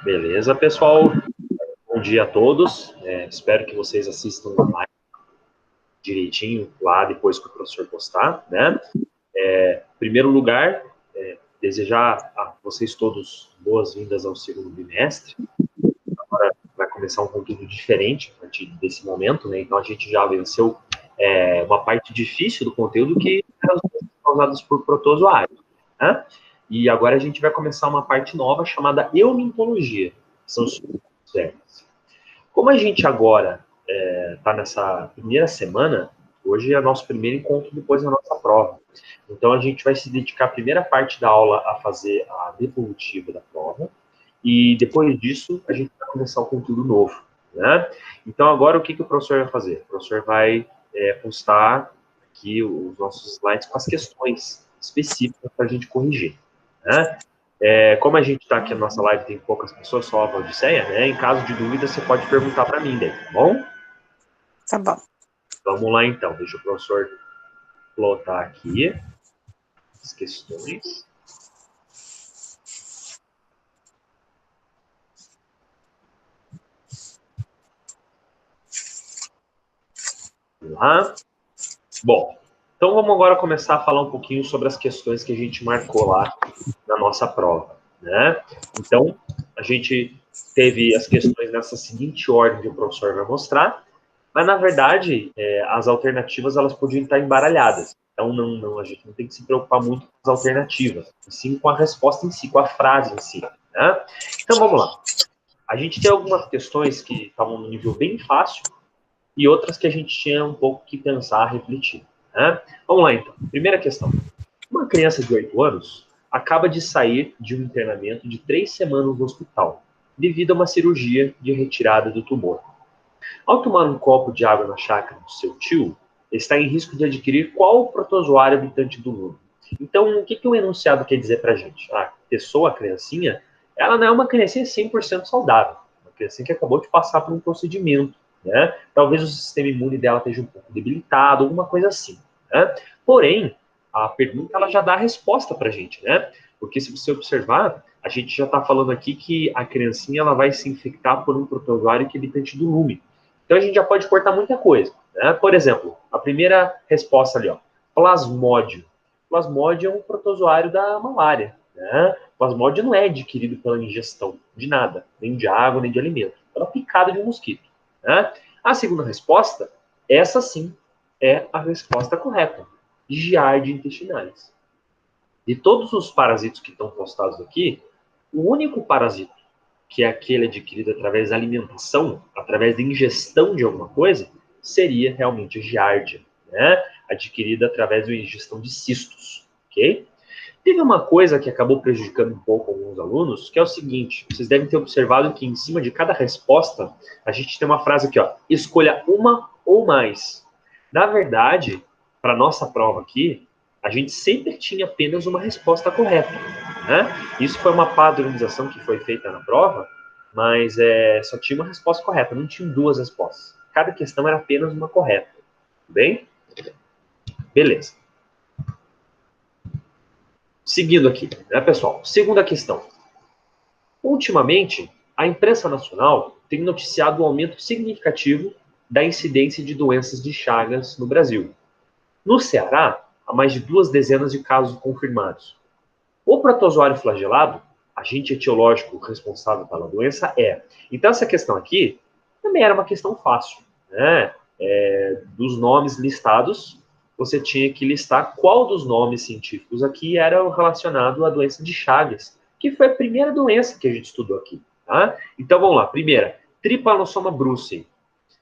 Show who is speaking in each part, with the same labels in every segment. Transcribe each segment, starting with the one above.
Speaker 1: Beleza, pessoal. Bom dia a todos. Espero que vocês assistam a live direitinho lá depois que o professor postar, né? Em primeiro lugar, desejar a vocês todos boas-vindas ao segundo bimestre. Agora vai começar um conteúdo diferente a partir desse momento, né? Então a gente já venceu uma parte difícil do conteúdo que eram as doenças causadas por protozoários, né? E agora a gente vai começar uma parte nova chamada eumintologia, que são os vermes. Como a gente agora está nessa primeira semana, hoje é o nosso primeiro encontro depois da nossa prova. Então a gente vai se dedicar a primeira parte da aula a fazer a devolutiva da prova, e depois disso a gente vai começar um conteúdo novo, né? Então agora o que o professor vai fazer? O professor vai postar aqui os nossos slides com as questões específicas para a gente corrigir, né? Como a gente está aqui na nossa live, tem poucas pessoas, só a Odisseia, né? Em caso de dúvida, você pode perguntar para mim daí, tá bom?
Speaker 2: Tá bom.
Speaker 1: Vamos lá, então. Deixa o professor plotar aqui as questões. Vamos lá. Bom, então vamos agora começar a falar um pouquinho sobre as questões que a gente marcou lá na nossa prova, né? Então, a gente teve as questões nessa seguinte ordem que o professor vai mostrar, mas, na verdade, as alternativas elas podiam estar embaralhadas. Então, a gente não tem que se preocupar muito com as alternativas, sim com a resposta em si, com a frase em si, né? Então, vamos lá. A gente tem algumas questões que estavam no nível bem fácil e outras que a gente tinha um pouco que pensar, refletir, né? Vamos lá, então. Primeira questão. Uma criança de 8 anos acaba de sair de um internamento de 3 semanas no hospital, devido a uma cirurgia de retirada do tumor. Ao tomar um copo de água na chácara do seu tio, está em risco de adquirir qual protozoário habitante do mundo. Então, o que o enunciado quer dizer para a gente? A pessoa, a criancinha, ela não é uma criancinha 100% saudável. Uma criancinha que acabou de passar por um procedimento, né? Talvez o sistema imune dela esteja um pouco debilitado, alguma coisa assim, né? Porém, a pergunta ela já dá a resposta para a gente, né? Porque se você observar, a gente já está falando aqui que a criancinha ela vai se infectar por um protozoário que é habitante do lume. Então a gente já pode cortar muita coisa, né? Por exemplo, a primeira resposta ali, ó, plasmódio. Plasmódio é um protozoário da malária, né? Plasmódio não é adquirido pela ingestão de nada, nem de água, nem de alimento, pela picada de um mosquito, né? A segunda resposta, essa sim é a resposta correta. Giardia intestinalis. De todos os parasitos que estão postados aqui, o único parasito que é aquele adquirido através da alimentação, através da ingestão de alguma coisa, seria realmente a giardia, né? Adquirida através da ingestão de cistos, ok? Teve uma coisa que acabou prejudicando um pouco alguns alunos, que é o seguinte, vocês devem ter observado que em cima de cada resposta, a gente tem uma frase aqui, ó, escolha uma ou mais. Na verdade, para nossa prova aqui, a gente sempre tinha apenas uma resposta correta, né? Isso foi uma padronização que foi feita na prova, mas só tinha uma resposta correta, não tinha duas respostas. Cada questão era apenas uma correta, tudo bem? Beleza. Seguindo aqui, né, pessoal? Segunda questão. Ultimamente, a imprensa nacional tem noticiado um aumento significativo da incidência de doenças de Chagas no Brasil. No Ceará, há mais de 2 dezenas de casos confirmados. O protozoário flagelado, agente etiológico responsável pela doença, é. Então, essa questão aqui também era uma questão fácil, né? Dos nomes listados, você tinha que listar qual dos nomes científicos aqui era relacionado à doença de Chagas, que foi a primeira doença que a gente estudou aqui, tá? Então, vamos lá. Primeira, Trypanosoma brucei.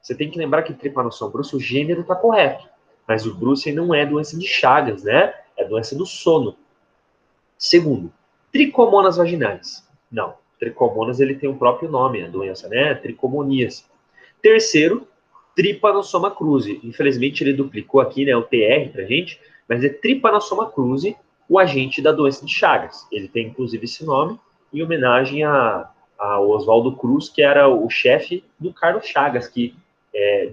Speaker 1: Você tem que lembrar que Trypanosoma brucei, o gênero está correto, mas o brucei não é doença de Chagas, né? É doença do sono. Segundo, tricomonas vaginais. Não, tricomonas ele tem o próprio nome, a doença, né? Tricomoníase. Terceiro, Trypanosoma cruzi. Infelizmente ele duplicou aqui, né, o TR pra gente, mas é Trypanosoma cruzi, o agente da doença de Chagas. Ele tem inclusive esse nome em homenagem ao Oswaldo Cruz, que era o chefe do Carlos Chagas, que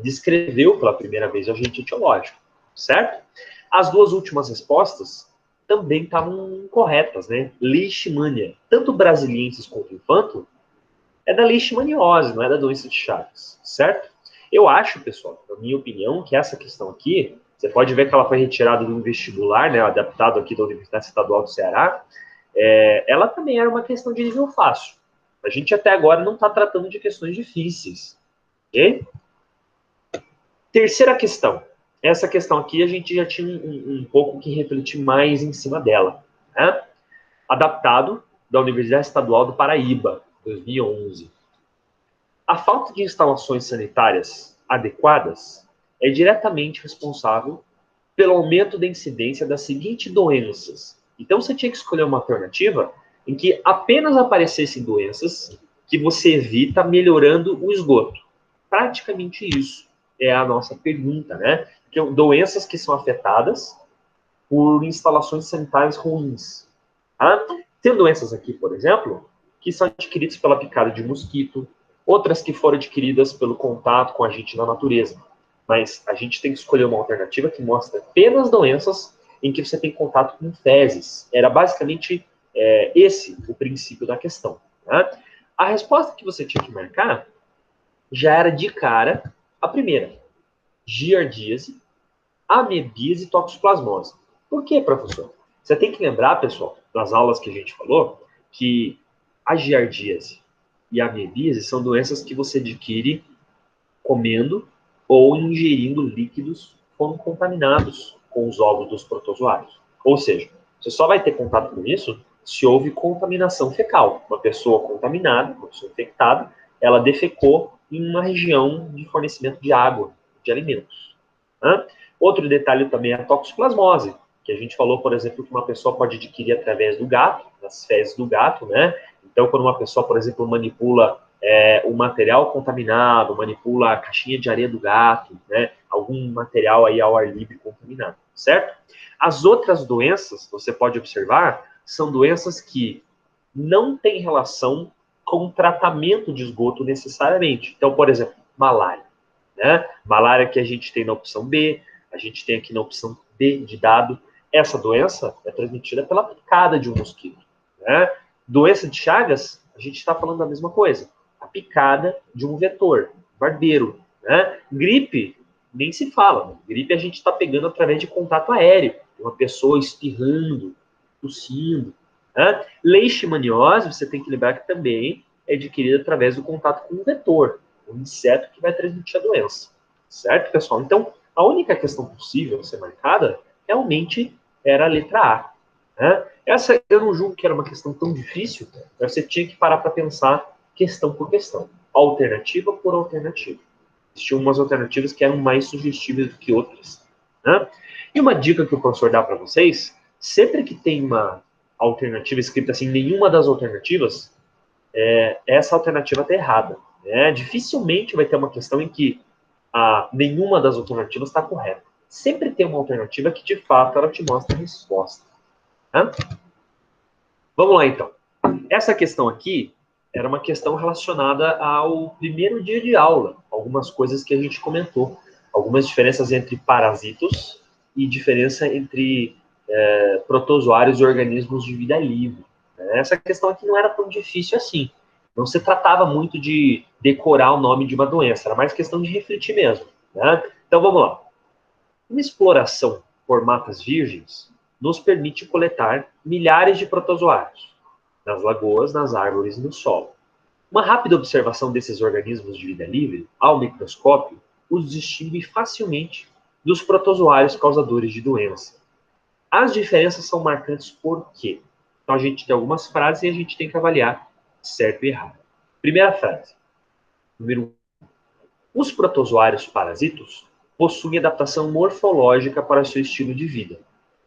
Speaker 1: descreveu pela primeira vez o agente etiológico, certo? As duas últimas respostas também estavam corretas, né? Leishmania, tanto brasiliensis quanto infanto, é da leishmaniose, não é da doença de Chagas, certo? Eu acho, pessoal, na minha opinião, que essa questão aqui, você pode ver que ela foi retirada do vestibular, né, adaptado aqui da Universidade Estadual do Ceará, ela também era uma questão de nível fácil. A gente até agora não está tratando de questões difíceis, ok? Terceira questão. Essa questão aqui a gente já tinha um pouco que refletir mais em cima dela, né? Adaptado da Universidade Estadual do Paraíba, 2011. A falta de instalações sanitárias adequadas é diretamente responsável pelo aumento da incidência das seguintes doenças. Então você tinha que escolher uma alternativa em que apenas aparecessem doenças que você evita melhorando o esgoto. Praticamente isso é a nossa pergunta, né? Porque doenças que são afetadas por instalações sanitárias ruins. Tá? Tem doenças aqui, por exemplo, que são adquiridas pela picada de mosquito, outras que foram adquiridas pelo contato com a gente na natureza. Mas a gente tem que escolher uma alternativa que mostra apenas doenças em que você tem contato com fezes. Era basicamente esse o princípio da questão. Né? A resposta que você tinha que marcar já era de cara a primeira: giardíase, amebíase e toxoplasmose. Por quê, professor? Você tem que lembrar, pessoal, das aulas que a gente falou, que a giardíase e a amebíase são doenças que você adquire comendo ou ingerindo líquidos foram contaminados com os ovos dos protozoários. Ou seja, você só vai ter contato com isso se houve contaminação fecal. Uma pessoa contaminada, uma pessoa infectada, ela defecou em uma região de fornecimento de água, de alimentos. Né? Outro detalhe também é a toxoplasmose, que a gente falou, por exemplo, que uma pessoa pode adquirir através do gato, das fezes do gato, né? Então, quando uma pessoa, por exemplo, manipula um material contaminado, manipula a caixinha de areia do gato, né? Algum material aí ao ar livre contaminado, certo? As outras doenças, você pode observar, são doenças que não têm relação com o tratamento de esgoto necessariamente. Então, por exemplo, malária. Né? Malária que a gente tem na opção B, a gente tem aqui na opção D de dado. Essa doença é transmitida pela picada de um mosquito. Né? Doença de Chagas, a gente está falando da mesma coisa. A picada de um vetor, barbeiro. Né? Gripe, nem se fala. Né? Gripe a gente está pegando através de contato aéreo. Uma pessoa espirrando, tossindo. Né? Leishmaniose, você tem que lembrar que também é adquirida através do contato com um vetor, um inseto que vai transmitir a doença. Certo, pessoal? Então, a única questão possível a ser marcada realmente era a letra A. Né? Essa eu não julgo que era uma questão tão difícil, mas você tinha que parar para pensar questão por questão, alternativa por alternativa. Existiam umas alternativas que eram mais sugestivas do que outras. Né? E uma dica que o professor dá para vocês, sempre que tem uma alternativa escrita assim, nenhuma das alternativas, essa alternativa está errada. Né? Dificilmente vai ter uma questão em que nenhuma das alternativas está correta. Sempre tem uma alternativa que, de fato, ela te mostra a resposta. Né? Vamos lá, então. Essa questão aqui era uma questão relacionada ao primeiro dia de aula. Algumas coisas que a gente comentou. Algumas diferenças entre parasitos e diferença entre protozoários e organismos de vida livre. Essa questão aqui não era tão difícil assim. Não se tratava muito de decorar o nome de uma doença, era mais questão de refletir mesmo. Né? Então vamos lá. Uma exploração por matas virgens nos permite coletar milhares de protozoários nas lagoas, nas árvores e no solo. Uma rápida observação desses organismos de vida livre, ao microscópio, os distingue facilmente dos protozoários causadores de doença. As diferenças são marcantes por quê? Então a gente tem algumas frases e a gente tem que avaliar certo e errado. Primeira frase. Número 1. Os protozoários parasitos possuem adaptação morfológica para seu estilo de vida.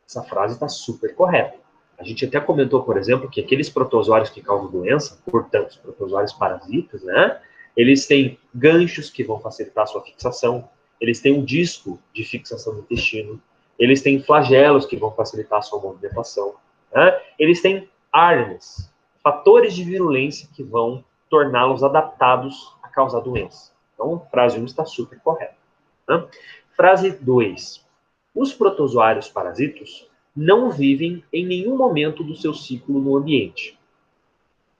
Speaker 1: Essa frase está super correta. A gente até comentou, por exemplo, que aqueles protozoários que causam doença, portanto, os protozoários parasitas, né? Eles têm ganchos que vão facilitar a sua fixação, eles têm um disco de fixação no intestino, eles têm flagelos que vão facilitar a sua movimentação, né? Eles têm armas, fatores de virulência que vão torná-los adaptados a causar doença. Então, frase 1 está super correta. Né? Frase 2. Os protozoários parasitos não vivem em nenhum momento do seu ciclo no ambiente.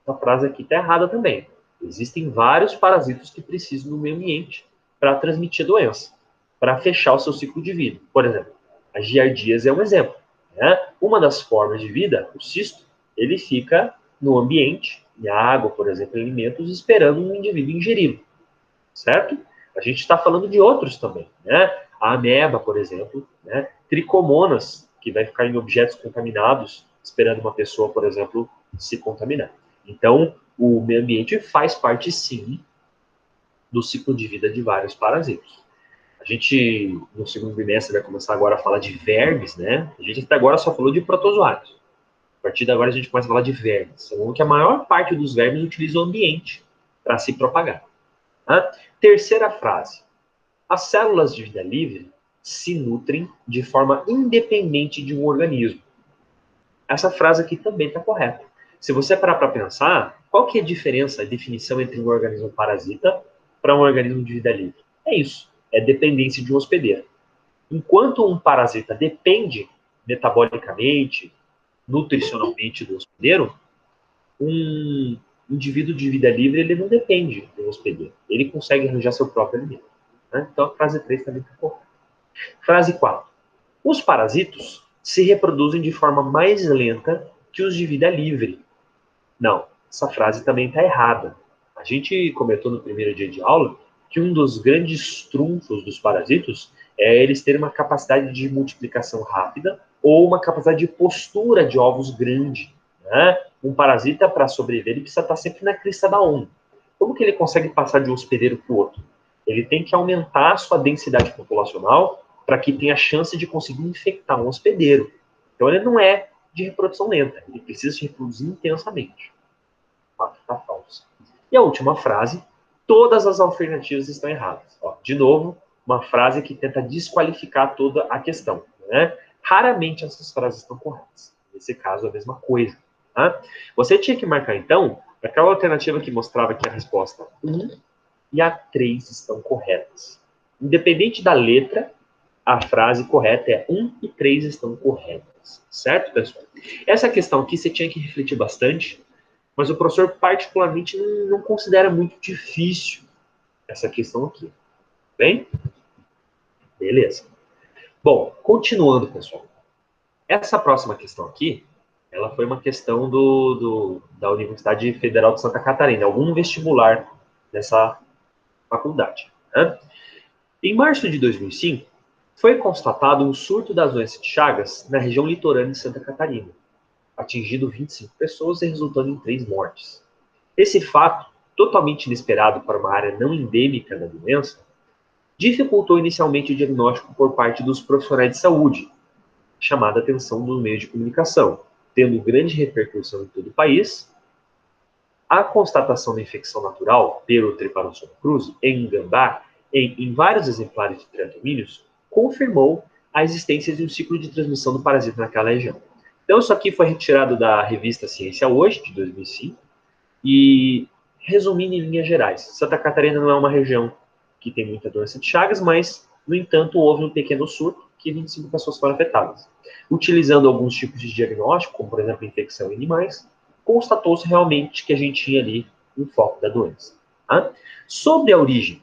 Speaker 1: Essa frase aqui está errada também. Existem vários parasitas que precisam do meio ambiente para transmitir a doença, para fechar o seu ciclo de vida. Por exemplo, a giardíase é um exemplo. Né? Uma das formas de vida, o cisto, ele fica no ambiente, em água, por exemplo, em alimentos, esperando um indivíduo ingeri-lo. Certo? A gente está falando de outros também. Né? A ameba, por exemplo, né? Tricomonas, que vai ficar em objetos contaminados, esperando uma pessoa, por exemplo, se contaminar. Então, o meio ambiente faz parte, sim, do ciclo de vida de vários parasitas. A gente, no segundo bimestre, vai começar agora a falar de vermes, né? A gente até agora só falou de protozoários. A partir de agora, a gente começa a falar de vermes. Sabemos que a maior parte dos vermes utiliza o ambiente para se propagar. Tá? Terceira frase. As células de vida livre se nutrem de forma independente de um organismo. Essa frase aqui também está correta. Se você parar para pensar, qual que é a diferença, a definição entre um organismo parasita para um organismo de vida livre? É isso, é dependência de um hospedeiro. Enquanto um parasita depende metabolicamente, nutricionalmente do hospedeiro, um indivíduo de vida livre ele não depende do hospedeiro. Ele consegue arranjar seu próprio alimento. Né? Então a frase 3 também está correta. Frase 4. Os parasitos se reproduzem de forma mais lenta que os de vida livre. Não, essa frase também está errada. A gente comentou no primeiro dia de aula que um dos grandes trunfos dos parasitos é eles terem uma capacidade de multiplicação rápida ou uma capacidade de postura de ovos grande. Né? Um parasita, para sobreviver, ele precisa estar sempre na crista da onda. Como que ele consegue passar de um hospedeiro para o outro? Ele tem que aumentar a sua densidade populacional para que tenha chance de conseguir infectar um hospedeiro. Então ele não é de reprodução lenta, ele precisa se reproduzir intensamente. Fato está falso. E a última frase, todas as alternativas estão erradas. Ó, de novo, uma frase que tenta desqualificar toda a questão. Né? Raramente essas frases estão corretas. Nesse caso, a mesma coisa. Tá? Você tinha que marcar, então, aquela alternativa que mostrava que a resposta 1 e a 3 estão corretas. Independente da letra, a frase correta é 1 e 3 estão corretas. Certo, pessoal? Essa questão aqui você tinha que refletir bastante, mas o professor particularmente não considera muito difícil essa questão aqui. Bem? Beleza. Bom, continuando, pessoal. Essa próxima questão aqui, ela foi uma questão da Universidade Federal de Santa Catarina, algum vestibular dessa faculdade. Né? Em março de 2005, foi constatado um surto das doenças de Chagas na região litorânea de Santa Catarina, atingindo 25 pessoas e resultando em 3 mortes. Esse fato, totalmente inesperado para uma área não endêmica da doença, dificultou inicialmente o diagnóstico por parte dos profissionais de saúde, chamada a atenção dos meios de comunicação, tendo grande repercussão em todo o país. A constatação da infecção natural pelo Trypanosoma cruzi em gambá em vários exemplares de triatomíneos confirmou a existência de um ciclo de transmissão do parasita naquela região. Então, isso aqui foi retirado da revista Ciência Hoje, de 2005, e, resumindo em linhas gerais, Santa Catarina não é uma região que tem muita doença de Chagas, mas, no entanto, houve um pequeno surto que 25 pessoas foram afetadas. Utilizando alguns tipos de diagnóstico, como, por exemplo, infecção em animais, constatou-se realmente que a gente tinha ali um foco da doença. Tá? Sobre a origem,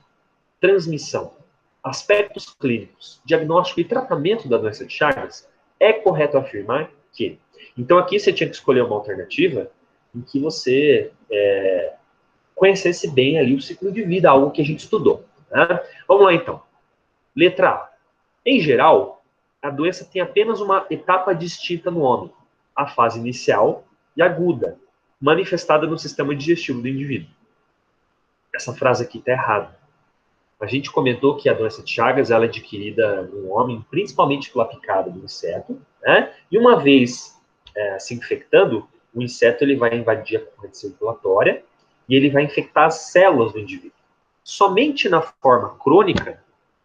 Speaker 1: transmissão, aspectos clínicos, diagnóstico e tratamento da doença de Chagas, é correto afirmar que... Então, aqui você tinha que escolher uma alternativa em que você conhecesse bem ali o ciclo de vida, algo que a gente estudou. Né? Vamos lá, então. Letra A. Em geral, a doença tem apenas uma etapa distinta no homem, a fase inicial e aguda, manifestada no sistema digestivo do indivíduo. Essa frase aqui está errada. A gente comentou que a doença de Chagas ela é adquirida no homem, principalmente pela picada do inseto, né? E uma vez se infectando, o inseto ele vai invadir a corrente circulatória e ele vai infectar as células do indivíduo. Somente na forma crônica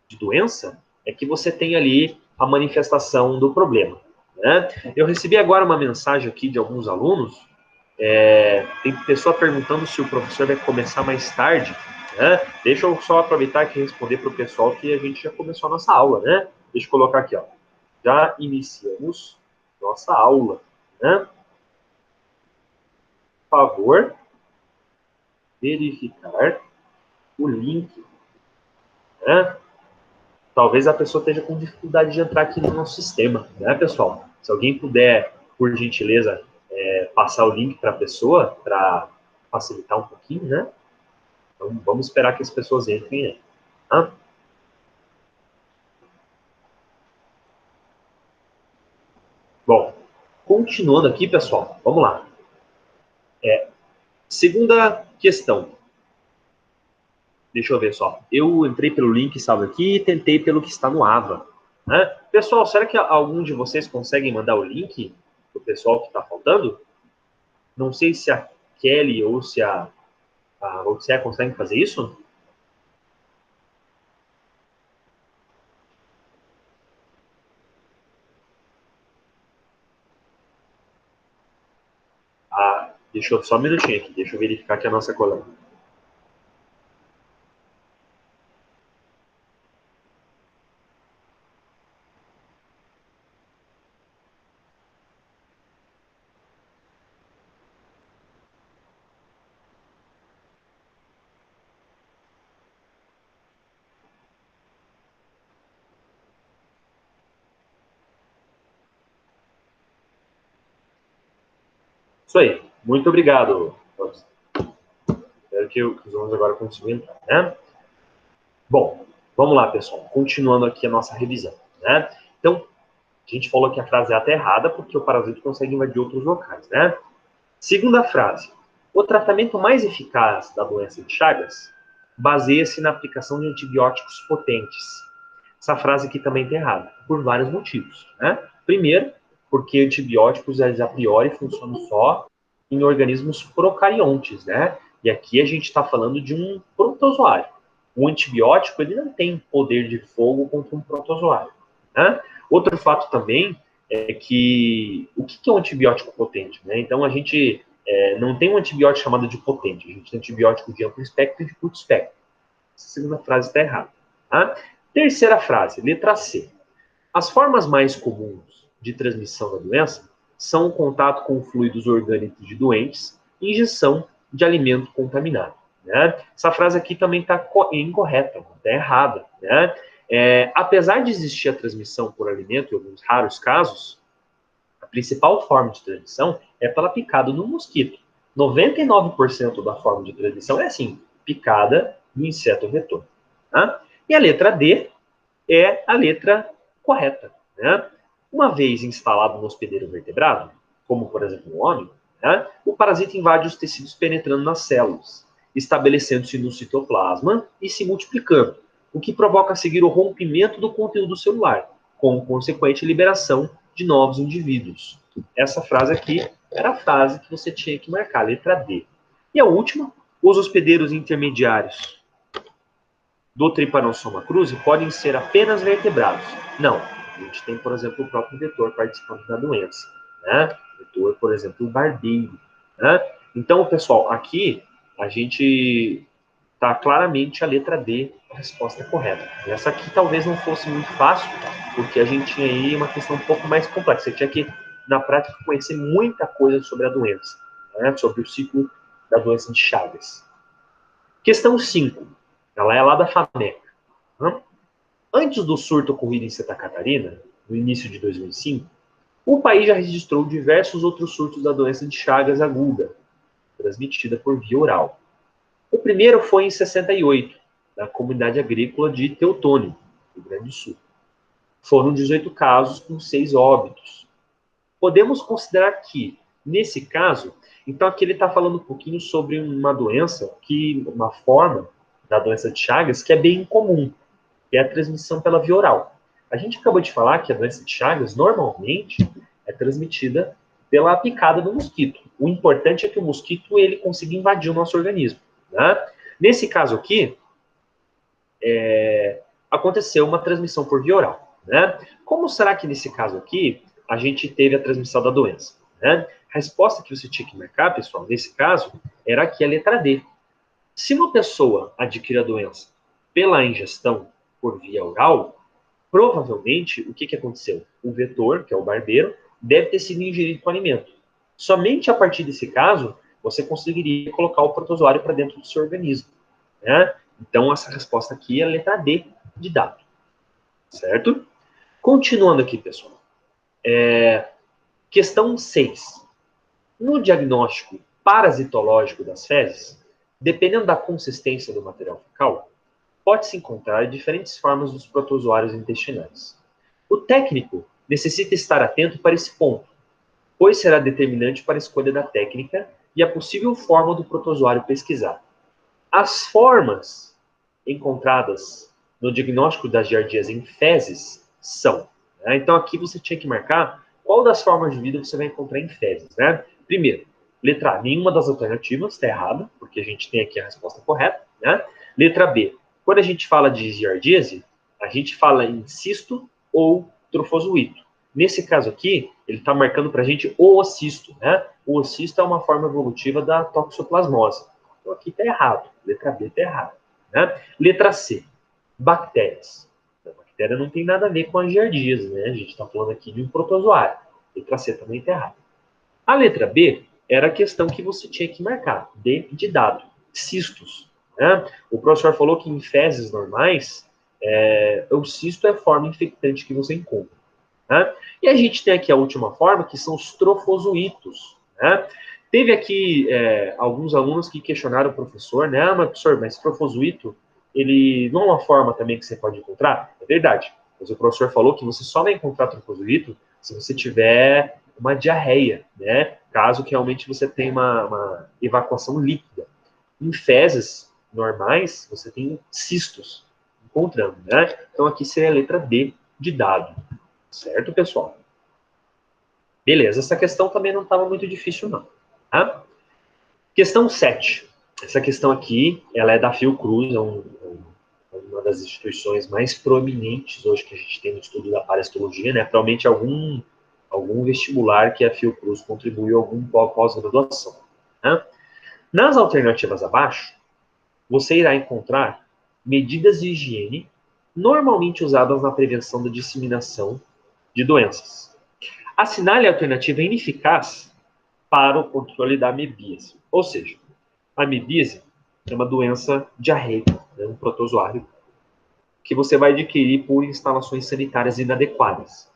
Speaker 1: de doença é que você tem ali a manifestação do problema. Né? Eu recebi agora uma mensagem aqui de alguns alunos, tem pessoa perguntando se o professor vai começar mais tarde. Né? Deixa eu só aproveitar aqui e responder para o pessoal que a gente já começou a nossa aula. Né? Deixa eu colocar aqui. Ó. Já iniciamos nossa aula, né? Por favor, verificar o link, né? Talvez a pessoa esteja com dificuldade de entrar aqui no nosso sistema, né, pessoal? Se alguém puder, por gentileza, passar o link para a pessoa, para facilitar um pouquinho, né? Então, vamos esperar que as pessoas entrem aí, tá? Bom, continuando aqui, pessoal, vamos lá. Segunda questão. Deixa eu ver só. Eu entrei pelo link salvo aqui e tentei pelo que está no AVA. Né? Pessoal, será que algum de vocês consegue mandar o link para o pessoal que está faltando? Não sei se a Kelly ou se a Odisseia conseguem fazer isso. Ah, deixa eu só um minutinho aqui. Deixa eu verificar que a nossa colega. Isso aí. Muito obrigado. Espero que os alunos agora consigam entrar, né? Bom, vamos lá, pessoal. Continuando aqui a nossa revisão, né? Então, a gente falou que a frase é até errada porque o parasita consegue invadir outros locais, né? Segunda frase. O tratamento mais eficaz da doença de Chagas baseia-se na aplicação de antibióticos potentes. Essa frase aqui também está errada, por vários motivos, né? Primeiro, porque antibióticos, eles a priori, funcionam só em organismos procariontes, né? E aqui a gente está falando de um protozoário. O antibiótico, ele não tem poder de fogo contra um protozoário, né? Outro fato também é que o que é um antibiótico potente, né? Então a gente não tem um antibiótico chamado de potente, a gente tem antibiótico de amplo espectro e de curto espectro. Essa segunda frase está errada. Tá? Terceira frase, letra C. As formas mais comuns de transmissão da doença são o contato com fluidos orgânicos de doentes e injeção de alimento contaminado. Né? Essa frase aqui também está incorreta, está errada. Né? Apesar de existir a transmissão por alimento em alguns raros casos, a principal forma de transmissão é pela picada do mosquito. 99% da forma de transmissão é assim, picada do inseto vetor. Tá? E a letra D é a letra correta. Né? Uma vez instalado no hospedeiro vertebrado, como por exemplo o homem, né, o parasita invade os tecidos penetrando nas células, estabelecendo-se no citoplasma e se multiplicando, o que provoca a seguir o rompimento do conteúdo celular, com consequente liberação de novos indivíduos. Essa frase aqui era a frase que você tinha que marcar, a letra D. E a última, os hospedeiros intermediários do Trypanosoma cruzi podem ser apenas vertebrados. Não, a gente tem, por exemplo, o próprio vetor participando da doença. Né? Vetor, por exemplo, o barbeiro. Né? Então, pessoal, aqui a gente está claramente a letra D, a resposta correta. Essa aqui talvez não fosse muito fácil, porque a gente tinha aí uma questão um pouco mais complexa. Você tinha que, na prática, conhecer muita coisa sobre a doença, né? Sobre o ciclo da doença de Chagas. Questão 5. Ela é lá da FAMECA. Né? Antes do surto ocorrido em Santa Catarina, no início de 2005, o país já registrou diversos outros surtos da doença de Chagas aguda, transmitida por via oral. O primeiro foi em 68, na comunidade agrícola de Teutônio, Rio Grande do Sul. Foram 18 casos com 6 óbitos. Podemos considerar que, nesse caso, então aqui ele está falando um pouquinho sobre uma doença, uma forma da doença de Chagas que é bem incomum, que é a transmissão pela via oral. A gente acabou de falar que a doença de Chagas, normalmente, é transmitida pela picada do mosquito. O importante é que o mosquito ele consiga invadir o nosso organismo. Né? Nesse caso aqui, aconteceu uma transmissão por via oral. Né? Como será que nesse caso aqui a gente teve a transmissão da doença? Né? A resposta que você tinha que marcar, pessoal, nesse caso, era aqui a letra D. Se uma pessoa adquire a doença pela ingestão por via oral, provavelmente, o que aconteceu? O vetor, que é o barbeiro, deve ter sido ingerido com alimento. Somente a partir desse caso, você conseguiria colocar o protozoário para dentro do seu organismo, né? Então, essa resposta aqui é a letra D de dado, certo? Continuando aqui, pessoal. Questão 6. No diagnóstico parasitológico das fezes, dependendo da consistência do material fecal, pode-se encontrar diferentes formas dos protozoários intestinais. O técnico necessita estar atento para esse ponto, pois será determinante para a escolha da técnica e a possível forma do protozoário pesquisar. As formas encontradas no diagnóstico das giardias em fezes são, né? Então aqui você tinha que marcar qual das formas de vida você vai encontrar em fezes, né? Primeiro, letra A, nenhuma das alternativas está errada, porque a gente tem aqui a resposta correta, né? Letra B, quando a gente fala de giardíase, a gente fala em cisto ou trofozoito. Nesse caso aqui, ele está marcando para a gente o ocisto, né? O ocisto é uma forma evolutiva da toxoplasmose. Então aqui está errado, letra B está errada, né? Letra C, bactérias. A bactéria não tem nada a ver com a giardíase, né? A gente está falando aqui de um protozoário. Letra C também está errada. A letra B era a questão que você tinha que marcar, D de dado, cistos. Né? O professor falou que em fezes normais, o cisto é a forma infectante que você encontra. Né? E a gente tem aqui a última forma, que são os trofozoitos. Né? Teve aqui alguns alunos que questionaram o professor, né? Ah, mas professor, mas trofozoito, ele não é uma forma também que você pode encontrar? É verdade. Mas o professor falou que você só vai encontrar trofozoito se você tiver uma diarreia, né? Caso que realmente você tenha uma evacuação líquida. Em fezes normais, você tem cistos encontrando, né? Então aqui seria a letra D de dado. Certo, pessoal? Beleza, essa questão também não estava muito difícil, não. Tá? Questão 7. Essa questão aqui, ela é da Fiocruz, uma das instituições mais proeminentes hoje que a gente tem no estudo da parasitologia, né? Provavelmente algum vestibular que a Fiocruz contribuiu, algum pós-graduação. Né? Nas alternativas abaixo, você irá encontrar medidas de higiene normalmente usadas na prevenção da disseminação de doenças. Assinale a alternativa ineficaz para o controle da amebíase. Ou seja, a amebíase é uma doença diarreica, né, um protozoário, que você vai adquirir por instalações sanitárias inadequadas.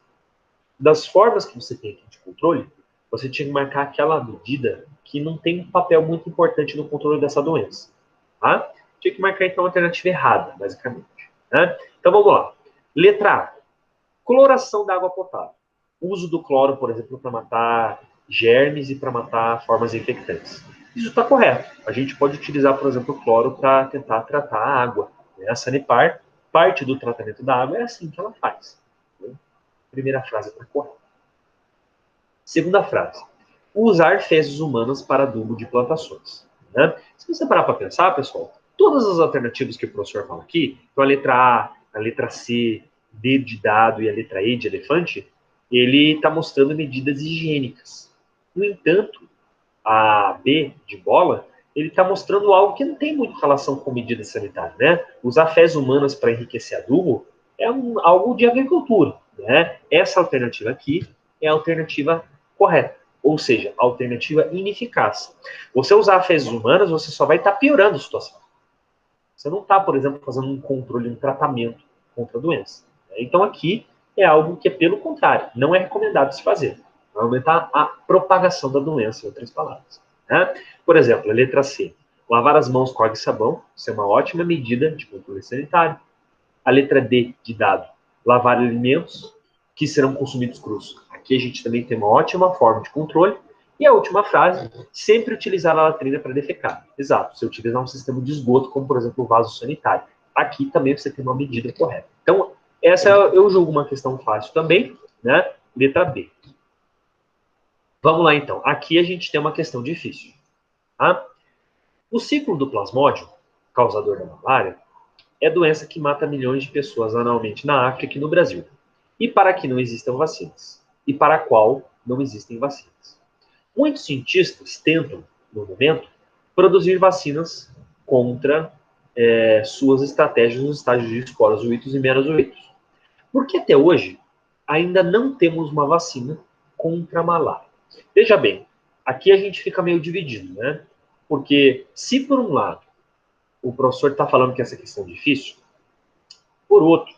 Speaker 1: Das formas que você tem aqui de controle, você tinha que marcar aquela medida que não tem um papel muito importante no controle dessa doença. Tá? Tinha que marcar, então, a alternativa errada, basicamente. Né? Então, vamos lá. Letra A. Cloração da água potável. Uso do cloro, por exemplo, para matar germes e para matar formas infectantes. Isso está correto. A gente pode utilizar, por exemplo, o cloro para tentar tratar a água. A Sanepar, parte do tratamento da água é assim que ela faz. Primeira frase está correta. Segunda frase. Usar fezes humanas para adubo de plantações. Né? Se você parar para pensar, pessoal, todas as alternativas que o professor fala aqui, então a letra A, a letra C, D de dado e a letra E de elefante, ele está mostrando medidas higiênicas. No entanto, a B de bola, ele está mostrando algo que não tem muito relação com medidas sanitárias, né? Usar fezes humanas para enriquecer adubo é algo de agricultura, né? Essa alternativa aqui é a alternativa correta, ou seja, a alternativa ineficaz. Você usar fezes humanas, você só vai estar piorando a situação. Você não está, por exemplo, fazendo um controle, um tratamento contra a doença. Então aqui é algo que é pelo contrário, não é recomendado se fazer. Vai aumentar a propagação da doença, em outras palavras. Né? Por exemplo, a letra C. Lavar as mãos com água e sabão, isso é uma ótima medida de controle sanitário. A letra D de dado. Lavar alimentos que serão consumidos crus. Aqui a gente também tem uma ótima forma de controle. E a última frase, sempre utilizar a latrina para defecar. Exato, você utilizar um sistema de esgoto, como por exemplo o vaso sanitário. Aqui também você tem uma medida correta. Então, essa eu julgo uma questão fácil também, né? Letra B. Vamos lá então. Aqui a gente tem uma questão difícil. Tá? O ciclo do plasmódio, causador da malária, é doença que mata milhões de pessoas anualmente na África e no Brasil. E para que não existam vacinas. E para a qual não existem vacinas. Muitos cientistas tentam, no momento, produzir vacinas contra suas estratégias nos estágios de esporozoitos e merozoitos. Porque até hoje ainda não temos uma vacina contra a malária. Veja bem, aqui a gente fica meio dividido, né? Porque se por um lado o professor está falando que essa questão é difícil, por outro,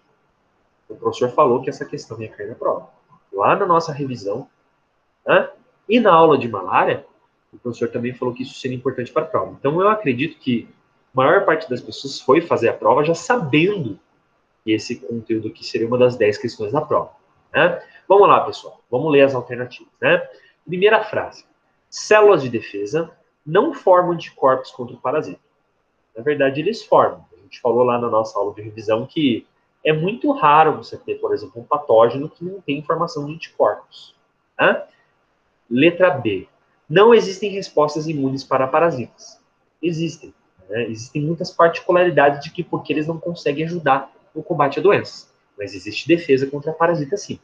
Speaker 1: o professor falou que essa questão ia cair na prova. Lá na nossa revisão, né? E na aula de malária, o professor também falou que isso seria importante para a prova. Então eu acredito que a maior parte das pessoas foi fazer a prova já sabendo que esse conteúdo aqui seria uma das 10 questões da prova. Né? Vamos lá, pessoal. Vamos ler as alternativas. Né? Primeira frase. Células de defesa não formam anticorpos contra o parasita. Na verdade, eles formam. A gente falou lá na nossa aula de revisão que é muito raro você ter, por exemplo, um patógeno que não tem formação de anticorpos. Né? Letra B. Não existem respostas imunes para parasitas. Existem. Né? Existem muitas particularidades de que porque eles não conseguem ajudar no combate a doenças. Mas existe defesa contra parasitas, sim.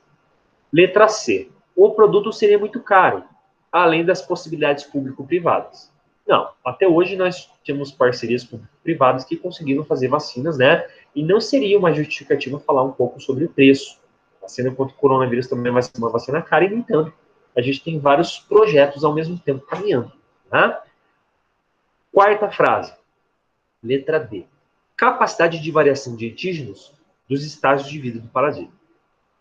Speaker 1: Letra C. O produto seria muito caro, além das possibilidades público-privadas. Não, até hoje nós temos parcerias público-privadas que conseguiram fazer vacinas, né? E não seria uma justificativa falar um pouco sobre o preço. A vacina contra o coronavírus também vai ser uma vacina cara, e, no entanto, a gente tem vários projetos ao mesmo tempo caminhando. Né? Quarta frase, letra D. Capacidade de variação de antígenos dos estágios de vida do parasita.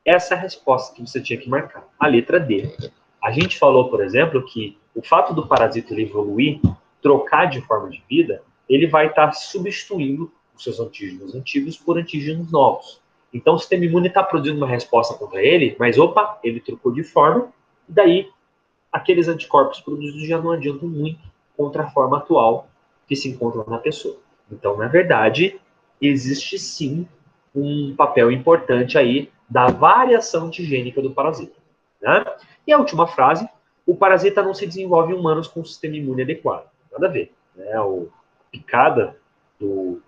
Speaker 1: Essa é a resposta que você tinha que marcar. A letra D. A gente falou, por exemplo, que o fato do parasita ele evoluir, trocar de forma de vida, ele vai estar substituindo os seus antígenos antigos por antígenos novos. Então, o sistema imune está produzindo uma resposta contra ele, mas, opa, ele trocou de forma, e daí aqueles anticorpos produzidos já não adiantam muito contra a forma atual que se encontra na pessoa. Então, na verdade, existe sim um papel importante aí da variação antigênica do parasita. Né? E a última frase, o parasita não se desenvolve em humanos com um sistema imune adequado. Nada a ver. Né? A picada do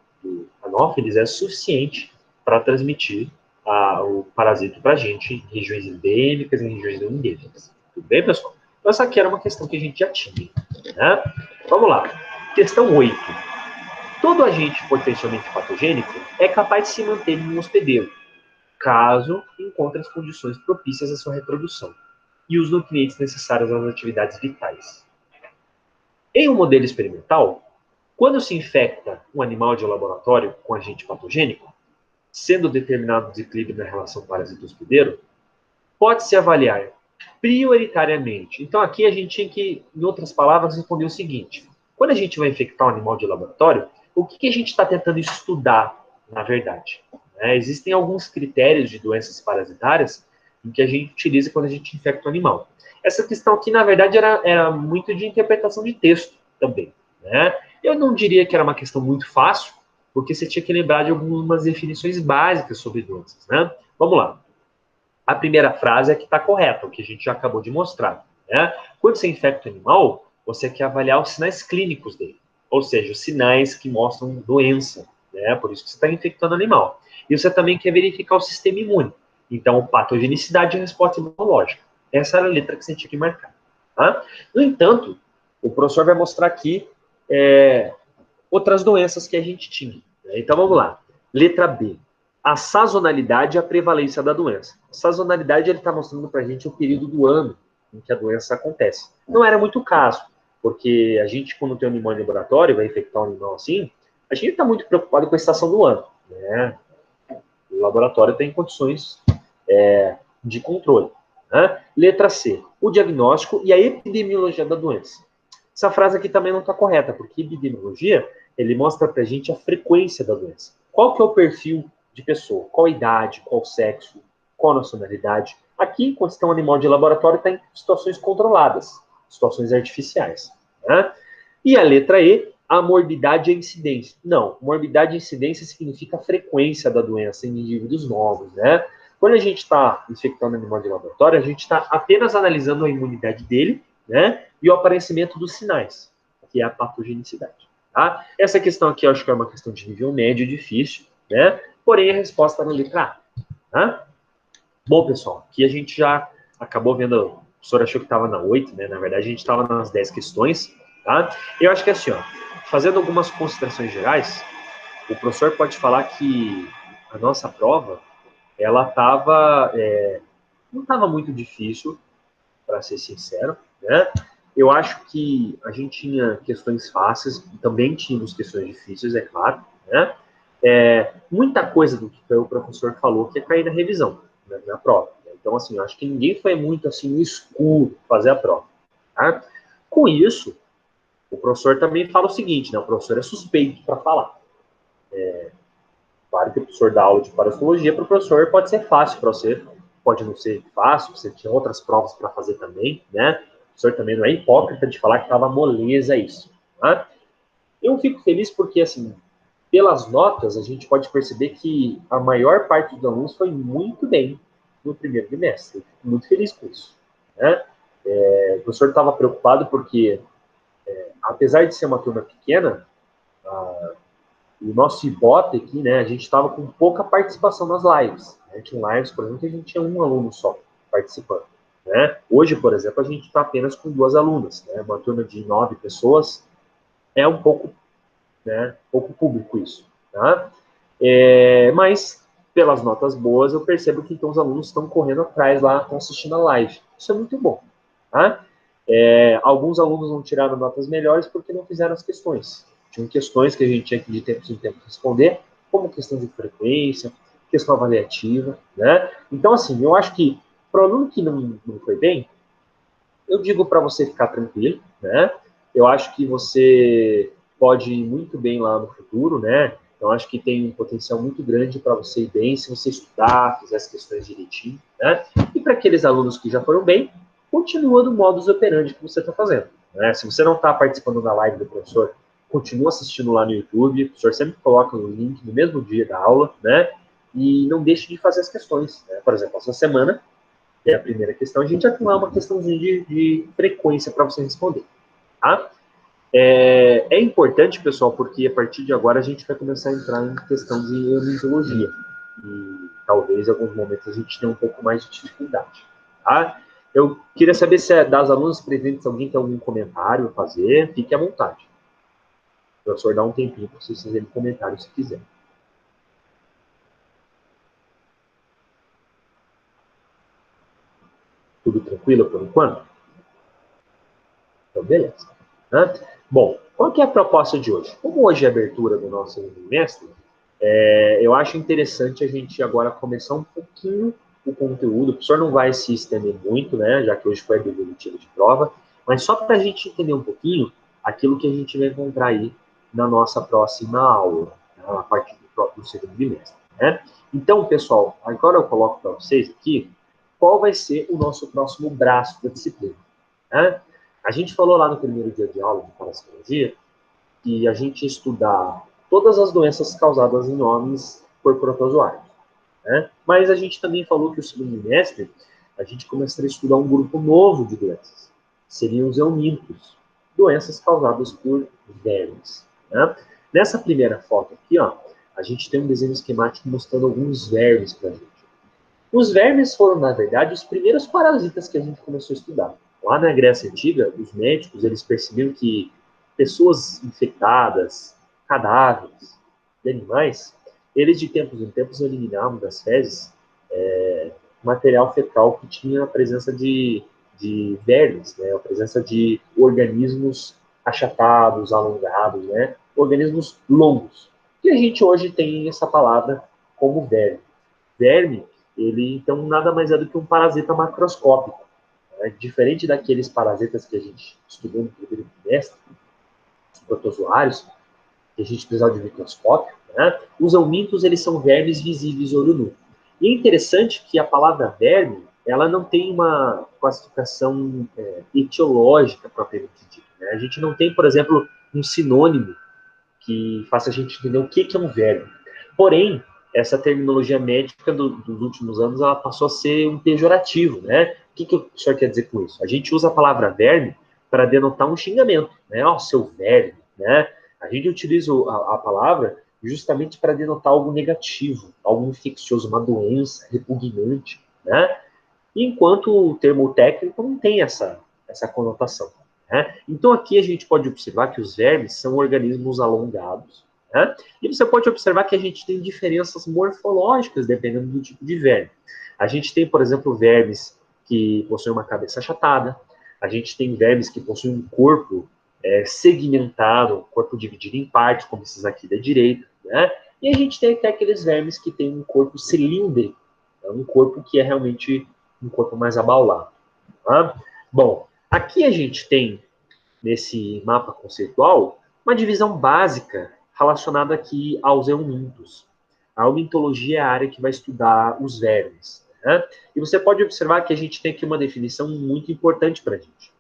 Speaker 1: anófeles é suficiente para transmitir o parasito para a gente em regiões endêmicas e em regiões não endêmicas. Tudo bem, pessoal? Então, essa aqui era uma questão que a gente já tinha. Né? Vamos lá. Questão 8. Todo agente potencialmente patogênico é capaz de se manter em um hospedeiro, caso encontre as condições propícias à sua reprodução e os nutrientes necessários às atividades vitais. Em um modelo experimental, quando se infecta um animal de laboratório com agente patogênico, sendo determinado o desequilíbrio na relação parasita-hospedeiro, pode-se avaliar prioritariamente. Então, aqui a gente tinha que, em outras palavras, responder o seguinte. Quando a gente vai infectar um animal de laboratório, o que a gente está tentando estudar, na verdade? Existem alguns critérios de doenças parasitárias em que a gente utiliza quando a gente infecta um animal. Essa questão aqui, na verdade, era muito de interpretação de texto também. Né? Eu não diria que era uma questão muito fácil, porque você tinha que lembrar de algumas definições básicas sobre doenças. Né? Vamos lá. A primeira frase é que está correta, o que a gente já acabou de mostrar. Né? Quando você infecta o animal, você quer avaliar os sinais clínicos dele, ou seja, os sinais que mostram doença. Né? Por isso que você está infectando o animal. E você também quer verificar o sistema imune. Então, patogenicidade e resposta imunológica. Essa era a letra que você tinha que marcar. Tá? No entanto, o professor vai mostrar aqui outras doenças que a gente tinha. Né? Então, vamos lá. Letra B. A sazonalidade e a prevalência da doença. A sazonalidade, ele está mostrando para a gente o período do ano em que a doença acontece. Não era muito o caso, porque a gente, quando tem um animal em laboratório, vai infectar um animal assim, a gente está muito preocupado com a estação do ano. Né? O laboratório tem condições de controle. Né? Letra C. O diagnóstico e a epidemiologia da doença. Essa frase aqui também não está correta, porque epidemiologia, ele mostra para a gente a frequência da doença. Qual que é o perfil de pessoa? Qual a idade, qual sexo, qual a nacionalidade? Aqui, quando você tem um animal de laboratório, está em situações controladas, situações artificiais. Né? E a letra E, a morbidade e a incidência. Não, morbidade e incidência significa a frequência da doença em indivíduos novos. Né? Quando a gente está infectando um animal de laboratório, a gente está apenas analisando a imunidade dele, né? E o aparecimento dos sinais, que é a patogenicidade. Tá? Essa questão aqui eu acho que é uma questão de nível médio difícil, né? Porém, a resposta está na letra A. Tá? Bom, pessoal, aqui a gente já acabou vendo, o professor achou que estava na 8, né? Na verdade, a gente estava nas 10 questões. Tá? Eu acho que assim, ó, fazendo algumas considerações gerais, o professor pode falar que a nossa prova, ela estava, não estava muito difícil, para ser sincero, né? Eu acho que a gente tinha questões fáceis, também tínhamos questões difíceis, é claro, né? Muita coisa do que o professor falou que é cair na revisão, né, na prova. Então, assim, eu acho que ninguém foi muito, assim, no escuro fazer a prova, tá? Com isso, o professor também fala o seguinte, né? O professor é suspeito para falar. Claro que o professor dá aula de parasitologia, para o professor pode ser fácil para você, pode não ser fácil, você tinha outras provas para fazer também, né? O professor também não é hipócrita de falar que estava moleza isso, tá? Eu fico feliz porque, assim, pelas notas, a gente pode perceber que a maior parte dos alunos foi muito bem no primeiro bimestre. Eu fico muito feliz com isso, né? O professor estava preocupado porque, apesar de ser uma turma pequena, o nosso Ibope aqui, né, a gente estava com pouca participação nas lives. Né? Tinha lives, por exemplo, que a gente tinha um aluno só participando. Né? Hoje, por exemplo, a gente está apenas com 2 alunas. Né? Uma turma de 9 pessoas é um pouco, né, pouco público isso. Tá? Mas, pelas notas boas, eu percebo que então os alunos estão correndo atrás lá, estão assistindo a live. Isso é muito bom. Tá? Alguns alunos não tiraram notas melhores porque não fizeram as questões. Tinham questões que a gente tinha que de tempo em tempo responder, como questão de frequência, questão avaliativa, né? Então, assim, eu acho que para o aluno que não foi bem, eu digo para você ficar tranquilo, né? Eu acho que você pode ir muito bem lá no futuro, né? Então, acho que tem um potencial muito grande para você ir bem se você estudar, fizer as questões direitinho, né? E para aqueles alunos que já foram bem, continua no modus operandi que você está fazendo, né? Se você não está participando da live do professor, continua assistindo lá no YouTube, o professor sempre coloca o link no mesmo dia da aula, né? E não deixe de fazer as questões, né? Por exemplo, essa semana é a primeira questão, a gente vai pular uma questãozinha de frequência para você responder, tá? É importante, pessoal, porque a partir de agora a gente vai começar a entrar em questão de ornitologia. E talvez em alguns momentos a gente tenha um pouco mais de dificuldade, tá? Eu queria saber se das alunas presentes alguém tem algum comentário a fazer, fique à vontade. O professor dá um tempinho para vocês fazerem comentário se quiser. Tudo tranquilo por enquanto? Então, beleza. Né? Bom, qual que é a proposta de hoje? Como hoje é a abertura do nosso bimestre, eu acho interessante a gente agora começar um pouquinho o conteúdo. O professor não vai se estender muito, né, já que hoje foi a devolutiva de prova, mas só para a gente entender um pouquinho aquilo que a gente vai encontrar aí na nossa próxima aula, né, a partir do próprio segundo bimestre. Né? Então, pessoal, agora eu coloco para vocês aqui qual vai ser o nosso próximo braço da disciplina. Né? A gente falou lá no primeiro dia de aula de parasitologia que a gente ia estudar todas as doenças causadas em homens por protozoários. Né? Mas a gente também falou que o segundo bimestre a gente começaria a estudar um grupo novo de doenças. Seriam os eumintos, doenças causadas por vermes. Né? Nessa primeira foto aqui, ó, a gente tem um desenho esquemático mostrando alguns vermes para a gente. Os vermes foram, na verdade, os primeiros parasitas que a gente começou a estudar. Lá na Grécia Antiga, os médicos eles percebiam que pessoas infectadas, cadáveres de animais, eles de tempos em tempos eliminavam das fezes material fecal que tinha a presença de vermes, né, a presença de organismos achatados, alongados, né, organismos longos. E a gente hoje tem essa palavra como verme. Verme, ele então nada mais é do que um parasita macroscópico. Né? Diferente daqueles parasitas que a gente estudou no primeiro trimestre, os protozoários, que a gente precisava de microscópio, né? Os eumintos, eles são vermes visíveis olho nu. E é interessante que a palavra verme, ela não tem uma classificação etiológica propriamente dita. Né? A gente não tem, por exemplo, um sinônimo que faça a gente entender o que é um verme. Porém, essa terminologia médica dos últimos anos, ela passou a ser um pejorativo, né? O que o senhor quer dizer com isso? A gente usa a palavra verme para denotar um xingamento, né? Ó, seu verme, né? A gente utiliza a palavra justamente para denotar algo negativo, algo infeccioso, uma doença repugnante, né? Enquanto o termo técnico não tem essa conotação. Né? Então, aqui a gente pode observar que os vermes são organismos alongados. Né? E você pode observar que a gente tem diferenças morfológicas dependendo do tipo de verme. A gente tem, por exemplo, vermes que possuem uma cabeça achatada, a gente tem vermes que possuem um corpo segmentado, um corpo dividido em partes, como esses aqui da direita, né? E a gente tem até aqueles vermes que têm um corpo cilíndrico, né? Um corpo que é realmente um corpo mais abaulado. Tá? Bom, aqui a gente tem, nesse mapa conceitual, uma divisão básica relacionada aqui aos eumintos. A eumintologia é a área que vai estudar os vermes. Né? E você pode observar que a gente tem aqui uma definição muito importante para a gente.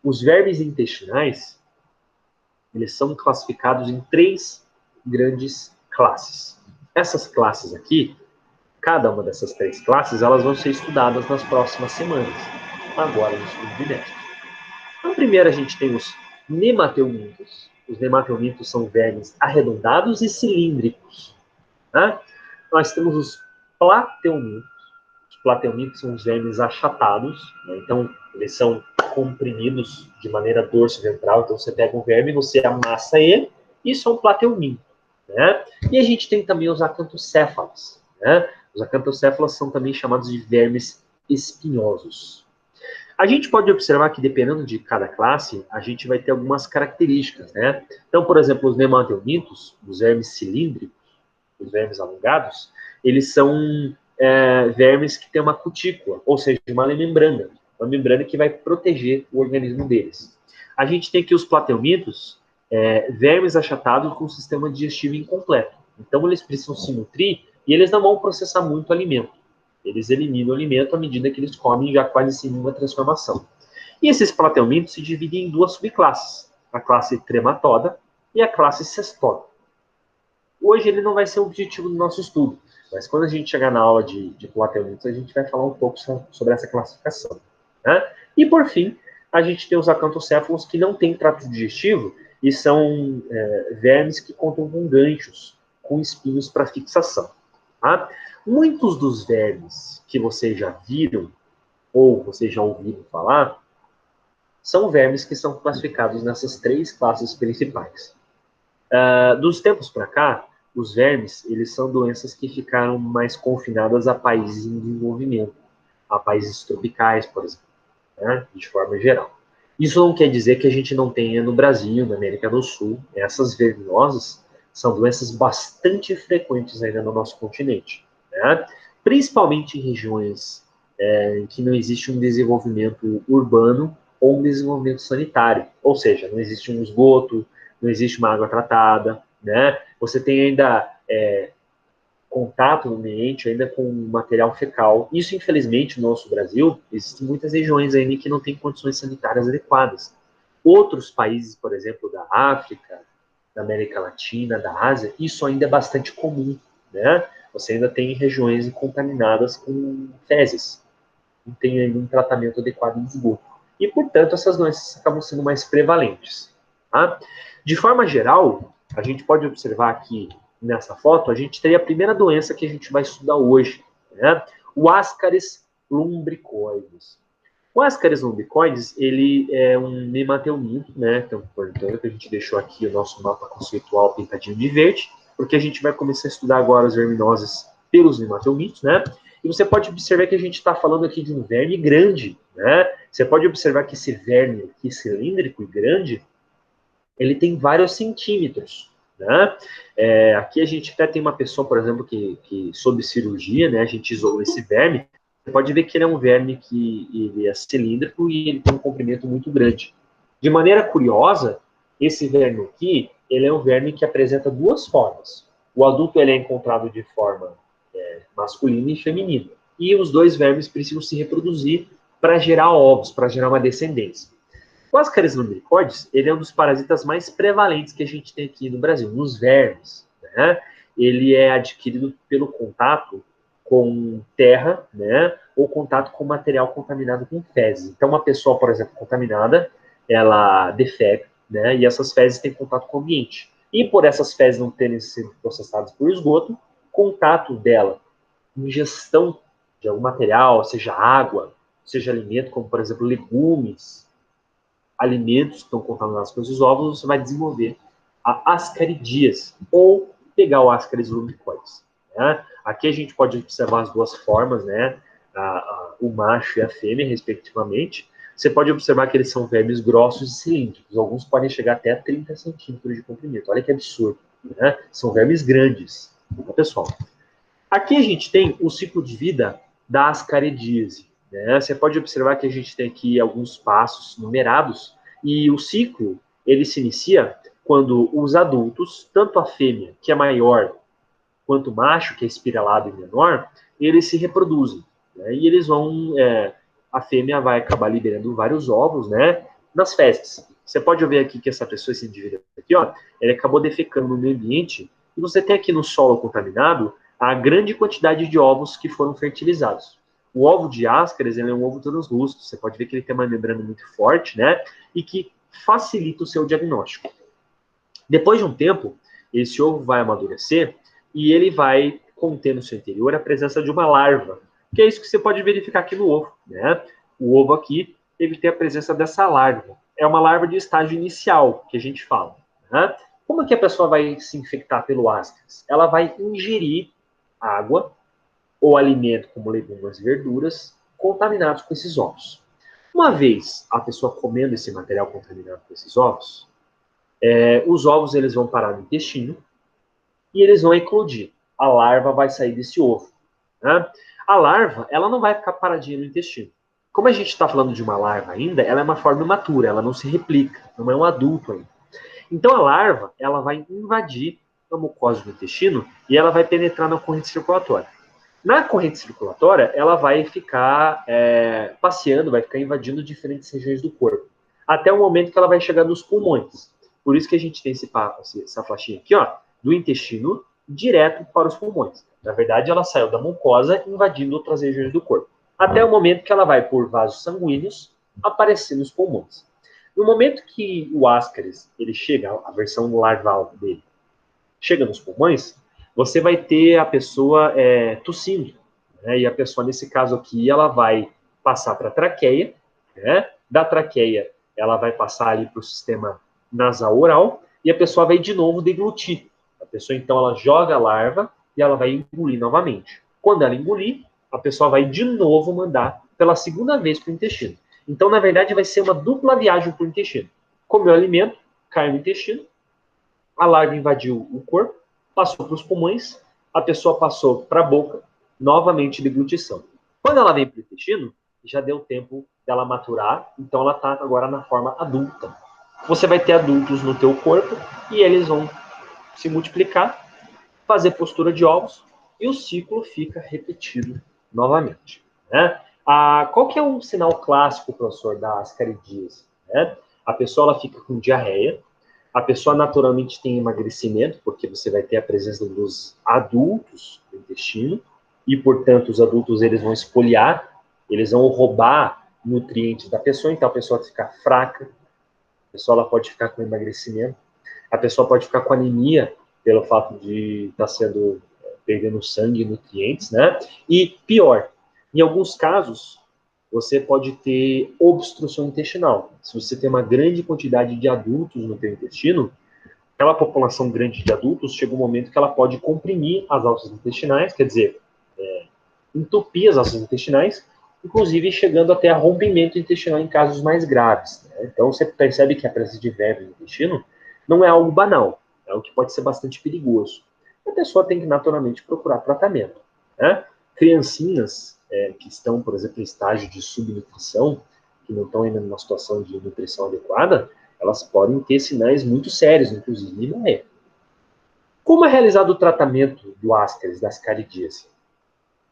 Speaker 1: Os vermes intestinais, eles são classificados em 3 grandes classes. Essas classes aqui, cada uma dessas 3 classes, elas vão ser estudadas nas próximas semanas, agora no estudo didático. Então, primeiro a gente tem os nemateumintos. Os nemateumintos são vermes arredondados e cilíndricos. Né? Nós temos os plateumintos. Os plateumintos são os vermes achatados, né? Então eles são comprimidos de maneira dorso-ventral. Então você pega um verme, você amassa ele, isso é um plateuminto. Né? E a gente tem também os acantocéfalos. Né? Os acantocéfalos são também chamados de vermes espinhosos. A gente pode observar que, dependendo de cada classe, a gente vai ter algumas características, né? Então, por exemplo, os nemateumintos, os vermes cilíndricos, os vermes alongados, eles são vermes que têm uma cutícula, ou seja, uma membrana que vai proteger o organismo deles. A gente tem aqui os plateumintos, vermes achatados com sistema digestivo incompleto. Então, eles precisam se nutrir e eles não vão processar muito alimento. Eles eliminam o alimento à medida que eles comem, já quase sem nenhuma transformação. E esses plateumintos se dividem em 2 subclasses, a classe trematoda e a classe cestoda. Hoje ele não vai ser o objetivo do nosso estudo, mas quando a gente chegar na aula de plateumintos, a gente vai falar um pouco sobre essa classificação. Né? E por fim, a gente tem os acantocéfalos que não têm trato digestivo e são vermes que contam com ganchos, com espinhos para fixação. Tá? Muitos dos vermes que vocês já viram ou vocês já ouviram falar são vermes que são classificados nessas 3 classes principais. Dos tempos para cá, os vermes eles são doenças que ficaram mais confinadas a países em desenvolvimento, a países tropicais, por exemplo, né, de forma geral. Isso não quer dizer que a gente não tenha no Brasil, na América do Sul, essas verminoses são doenças bastante frequentes ainda no nosso continente, né? Principalmente em regiões em que não existe um desenvolvimento urbano ou um desenvolvimento sanitário, ou seja, não existe um esgoto, não existe uma água tratada, né? Você tem ainda contato no ambiente ainda com material fecal. Isso, infelizmente, no nosso Brasil, existem muitas regiões ainda que não têm condições sanitárias adequadas. Outros países, por exemplo, da África, da América Latina, da Ásia, isso ainda é bastante comum, né? Você ainda tem regiões contaminadas com fezes, não tem ainda um tratamento adequado de esgoto. E, portanto, essas doenças acabam sendo mais prevalentes. Tá? De forma geral, a gente pode observar aqui nessa foto, a gente tem a primeira doença que a gente vai estudar hoje, né? O Ascaris lumbricoides. O Ascaris lumbricoides, ele é um nemateuminto, né? Então, portanto, a gente deixou aqui o nosso mapa conceitual pintadinho de verde, porque a gente vai começar a estudar agora as verminoses pelos nemateumintos, né? E você pode observar que a gente está falando aqui de um verme grande, né? Você pode observar que esse verme aqui, cilíndrico e grande, ele tem vários centímetros, né? Aqui a gente até tem uma pessoa, por exemplo, que sob cirurgia, né? A gente isolou esse verme. Você pode ver que ele é um verme que ele é cilíndrico e ele tem um comprimento muito grande. De maneira curiosa, esse verme aqui, ele é um verme que apresenta 2 formas. O adulto ele é encontrado de forma masculina e feminina. E os 2 vermes precisam se reproduzir para gerar ovos, para gerar uma descendência. O Ascaris lumbricoides, ele é um dos parasitas mais prevalentes que a gente tem aqui no Brasil, nos vermes, né? Ele é adquirido pelo contato com terra, né? Ou contato com material contaminado com fezes. Então, uma pessoa, por exemplo, contaminada, ela defeca, né? E essas fezes têm contato com o ambiente. E por essas fezes não terem sido processadas por esgoto, contato dela, ingestão de algum material, seja água, seja alimento, como por exemplo legumes, alimentos que estão contaminados com esses óvulos, você vai desenvolver a ascaridíase, ou pegar o Ascaris lumbricoides. Né? Aqui a gente pode observar as 2 formas, né? o macho e a fêmea, respectivamente, você pode observar que eles são vermes grossos e cilíndricos. Alguns podem chegar até a 30 centímetros de comprimento. Olha que absurdo, né? São vermes grandes, tá, pessoal? Aqui a gente tem o ciclo de vida da ascaridíase, né? Você pode observar que a gente tem aqui alguns passos numerados, e o ciclo, ele se inicia quando os adultos, tanto a fêmea, que é maior, quanto o macho, que é espiralado e menor, eles se reproduzem, né? E eles vão, a fêmea vai acabar liberando vários ovos, né, nas fezes. Você pode ver aqui que essa pessoa, esse indivíduo aqui, ó, ele acabou defecando no meio ambiente, e você tem aqui no solo contaminado a grande quantidade de ovos que foram fertilizados. O ovo de Ascaris, ele é um ovo translúcido, você pode ver que ele tem uma membrana muito forte, né, e que facilita o seu diagnóstico. Depois de um tempo, esse ovo vai amadurecer e ele vai conter no seu interior a presença de uma larva, que é isso que você pode verificar aqui no ovo, né? O ovo aqui, ele tem a presença dessa larva. É uma larva de estágio inicial, que a gente fala, né? Como é que a pessoa vai se infectar pelo Ascaris? Ela vai ingerir água ou alimento como legumes e verduras contaminados com esses ovos. Uma vez a pessoa comendo esse material contaminado com esses ovos, os ovos eles vão parar no intestino e eles vão eclodir. A larva vai sair desse ovo, né? A larva, ela não vai ficar paradinha no intestino. Como a gente está falando de uma larva ainda, ela é uma forma imatura, ela não se replica, não é um adulto ainda. Então a larva, ela vai invadir a mucosa do intestino e ela vai penetrar na corrente circulatória. Na corrente circulatória, ela vai ficar passeando, vai ficar invadindo diferentes regiões do corpo, até o momento que ela vai chegar nos pulmões. Por isso que a gente tem essa faixinha aqui, ó, do intestino direto para os pulmões. Na verdade, ela saiu da mucosa invadindo outras regiões do corpo, até o momento que ela vai por vasos sanguíneos aparecer nos pulmões. No momento que o Ascaris, ele chega, a versão larval dele, chega nos pulmões, você vai ter a pessoa tossindo, né? E a pessoa, nesse caso aqui, ela vai passar para a traqueia, né? Da traqueia, ela vai passar ali para o sistema nasal oral, e a pessoa vai de novo deglutir. A pessoa, então, ela joga a larva e ela vai engolir novamente. Quando ela engolir, a pessoa vai de novo mandar pela segunda vez para o intestino. Então, na verdade, vai ser uma dupla viagem para o intestino. Comeu alimento, cai no intestino, a larva invadiu o corpo, passou para os pulmões, a pessoa passou para a boca, novamente deglutição. Quando ela vem para o intestino, já deu tempo dela maturar, então ela está agora na forma adulta. Você vai ter adultos no teu corpo e eles vão se multiplicar, fazer postura de ovos e o ciclo fica repetido novamente, né? Qual que é o sinal clássico, professor, da ascaridíase? Né? A pessoa ela fica com diarreia, a pessoa naturalmente tem emagrecimento, porque você vai ter a presença dos adultos no intestino, e, portanto, os adultos eles vão espoliar, eles vão roubar nutrientes da pessoa, então a pessoa vai ficar fraca, a pessoa ela pode ficar com emagrecimento, a pessoa pode ficar com anemia, pelo fato de estar perdendo sangue e nutrientes, né? E pior, em alguns casos, você pode ter obstrução intestinal. Se você tem uma grande quantidade de adultos no teu intestino, aquela população grande de adultos, chega um momento que ela pode comprimir as alças intestinais, quer dizer, entupir as alças intestinais, inclusive chegando até a rompimento intestinal em casos mais graves, né? Então você percebe que a presença de vermes no intestino não é algo banal, é algo que pode ser bastante perigoso. A pessoa tem que naturalmente procurar tratamento, né? Criancinhas que estão, por exemplo, em estágio de subnutrição, que não estão ainda numa situação de nutrição adequada, elas podem ter sinais muito sérios, inclusive morrer. Como é realizado o tratamento do Ascaris, da ascaridíase?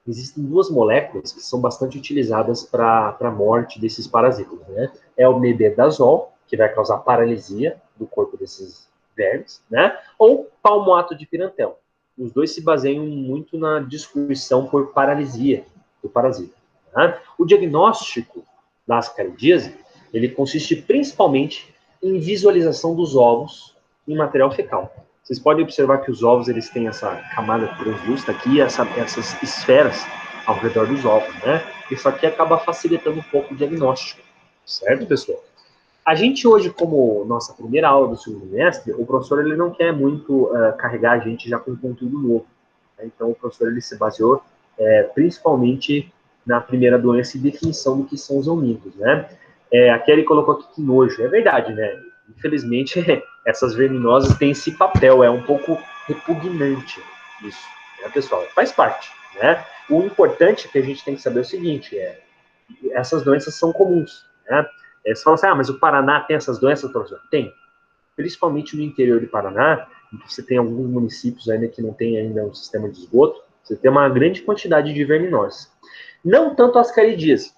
Speaker 1: Existem duas moléculas que são bastante utilizadas para a morte desses parasitas, né? É o mebendazol, que vai causar paralisia do corpo desses vermes, né? Ou palmoato de pirantel. Os dois se baseiam muito na destruição por paralisia do parasita, né? O diagnóstico da ascaridíase, ele consiste principalmente em visualização dos ovos em material fecal. Vocês podem observar que os ovos eles têm essa camada translúcida aqui, essas esferas ao redor dos ovos, né? Isso aqui acaba facilitando um pouco o diagnóstico, certo, pessoal? A gente hoje, como nossa primeira aula do segundo semestre, o professor ele não quer muito carregar a gente já com conteúdo novo, né? Então o professor ele se baseou principalmente na primeira doença e definição do que são os onívoros, né? A Kelly colocou aqui que nojo. É verdade, né? Infelizmente, essas verminosas têm esse papel, é um pouco repugnante isso, né, pessoal? Faz parte, né? O importante que a gente tem que saber é o seguinte, essas doenças são comuns, né? Você fala assim, mas o Paraná tem essas doenças, professor? Tem. Principalmente no interior do Paraná, você tem alguns municípios ainda que não tem ainda um sistema de esgoto, você tem uma grande quantidade de verminoses. Não tanto as caridíase.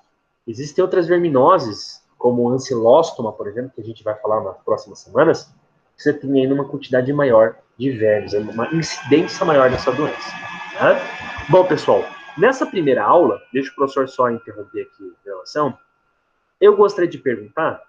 Speaker 1: Existem outras verminoses, como ancilóstoma, por exemplo, que a gente vai falar nas próximas semanas, que você tem ainda uma quantidade maior de vermes, uma incidência maior dessa doença. Né? Bom, pessoal, nessa primeira aula, deixa o professor só interromper aqui a relação, eu gostaria de perguntar